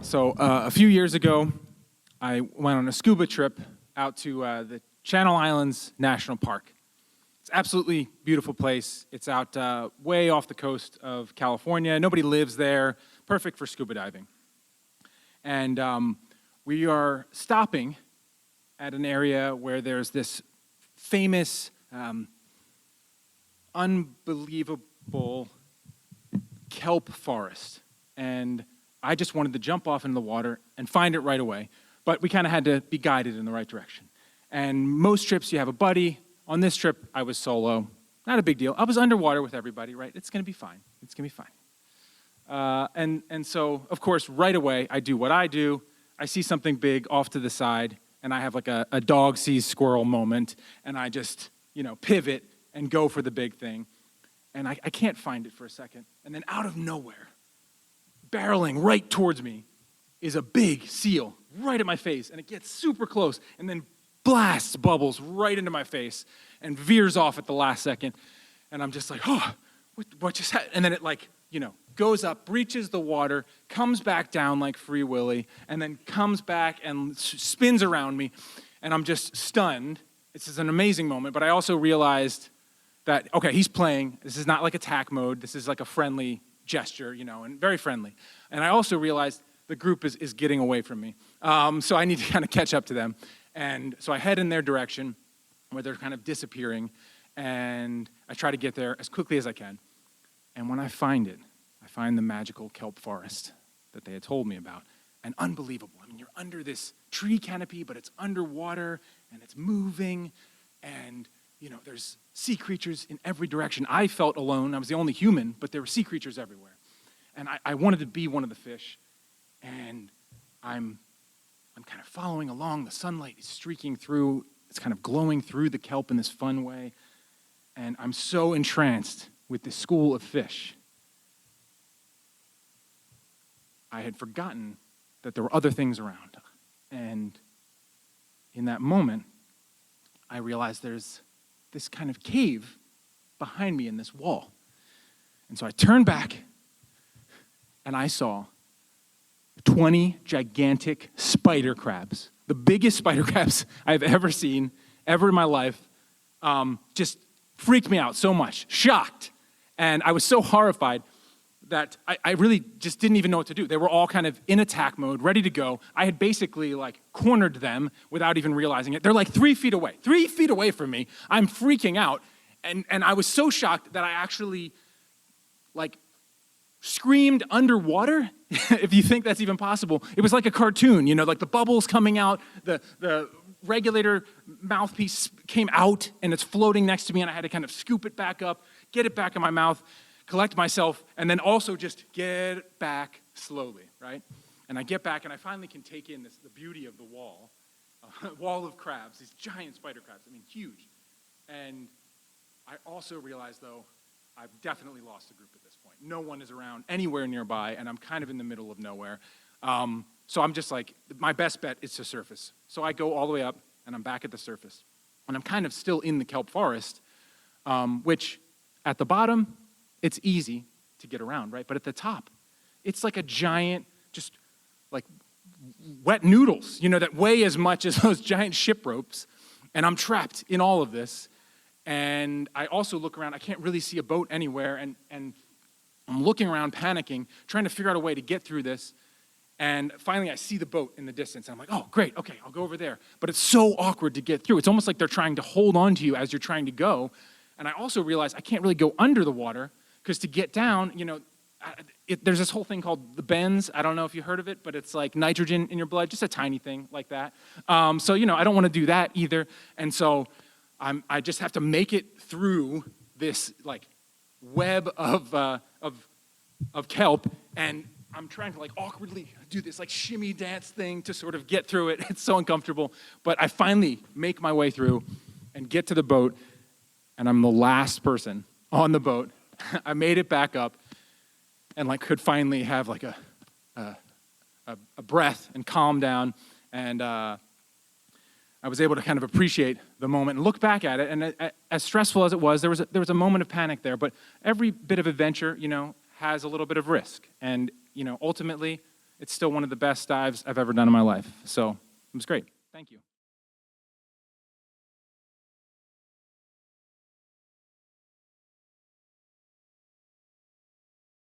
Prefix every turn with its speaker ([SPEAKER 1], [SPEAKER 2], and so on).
[SPEAKER 1] So a few years ago, I went on a scuba trip out to the Channel Islands National Park. It's an absolutely beautiful place. It's out way off the coast of California. Nobody lives there. Perfect for scuba diving. And we are stopping at an area where there's this famous, unbelievable kelp forest. And I just wanted to jump off into the water and find it right away. But we kind of had to be guided in the right direction. And most trips, you have a buddy. On this trip, I was solo. Not a big deal. I was underwater with everybody, right? It's going to be fine. It's going to be fine. And so, of course, right away, I do what I do. I see something big off to the side, and I have like a dog sees squirrel moment, and I just, pivot and go for the big thing. And I can't find it for a second. And then out of nowhere, barreling right towards me, is a big seal right at my face, and it gets super close, and then blasts bubbles right into my face and veers off at the last second. And I'm just like, oh, what just happened? And then it goes up, breaches the water, comes back down like Free Willy, and then comes back and spins around me, and I'm just stunned. This is an amazing moment, but I also realized that, okay, he's playing. This is not like attack mode. This is like a friendly gesture, and very friendly. And I also realized the group is getting away from me. So I need to kind of catch up to them. And so I head in their direction where they're kind of disappearing, and I try to get there as quickly as I can. And when I find it, I find the magical kelp forest that they had told me about. And unbelievable. I mean, you're under this tree canopy, but it's underwater, and it's moving, and there's sea creatures in every direction. I felt alone. I was the only human, but there were sea creatures everywhere. And I wanted to be one of the fish, and I'm kind of following along. The sunlight is streaking through. It's kind of glowing through the kelp in this fun way. And I'm so entranced with this school of fish. I had forgotten that there were other things around. And in that moment, I realized there's this kind of cave behind me in this wall. And so I turned back, and I saw 20 gigantic spider crabs, the biggest spider crabs I've ever seen, ever in my life. Just freaked me out so much, shocked. And I was so horrified that I really just didn't even know what to do. They were all kind of in attack mode, ready to go. I had basically cornered them without even realizing it. They're 3 feet away from me. I'm freaking out. And I was so shocked that I actually screamed underwater, if you think that's even possible. It was like a cartoon, like the bubbles coming out, the regulator mouthpiece came out, and it's floating next to me, and I had to kind of scoop it back up, get it back in my mouth, collect myself, and then also just get back slowly, right? And I get back, and I finally can take in the beauty of the wall of crabs, these giant spider crabs, huge. And I also realized, though, I've definitely lost the group at this point. No one is around anywhere nearby, and I'm kind of in the middle of nowhere. So I'm just my best bet is to surface. So I go all the way up, and I'm back at the surface. And I'm kind of still in the kelp forest, which at the bottom, it's easy to get around, right? But at the top, it's like a giant, just wet noodles, that weigh as much as those giant ship ropes. And I'm trapped in all of this. And I also look around. I can't really see a boat anywhere. And I'm looking around, panicking, trying to figure out a way to get through this. And finally, I see the boat in the distance. And I'm like, oh, great. Okay, I'll go over there. But it's so awkward to get through. It's almost like they're trying to hold on to you as you're trying to go. And I also realize I can't really go under the water because to get down, there's this whole thing called the bends. I don't know if you heard of it, but it's like nitrogen in your blood, just a tiny thing like that. So, I don't want to do that either. And so I just have to make it through this web of kelp, and I'm trying to awkwardly do this shimmy dance thing to sort of get through it. It's so uncomfortable, but I finally make my way through and get to the boat, and I'm the last person on the boat. I made it back up, and could finally have a breath and calm down, and I was able to kind of appreciate the moment and look back at it. And as stressful as it was, there was a moment of panic there. But every bit of adventure, has a little bit of risk. And ultimately, it's still one of the best dives I've ever done in my life. So it was great. Thank you.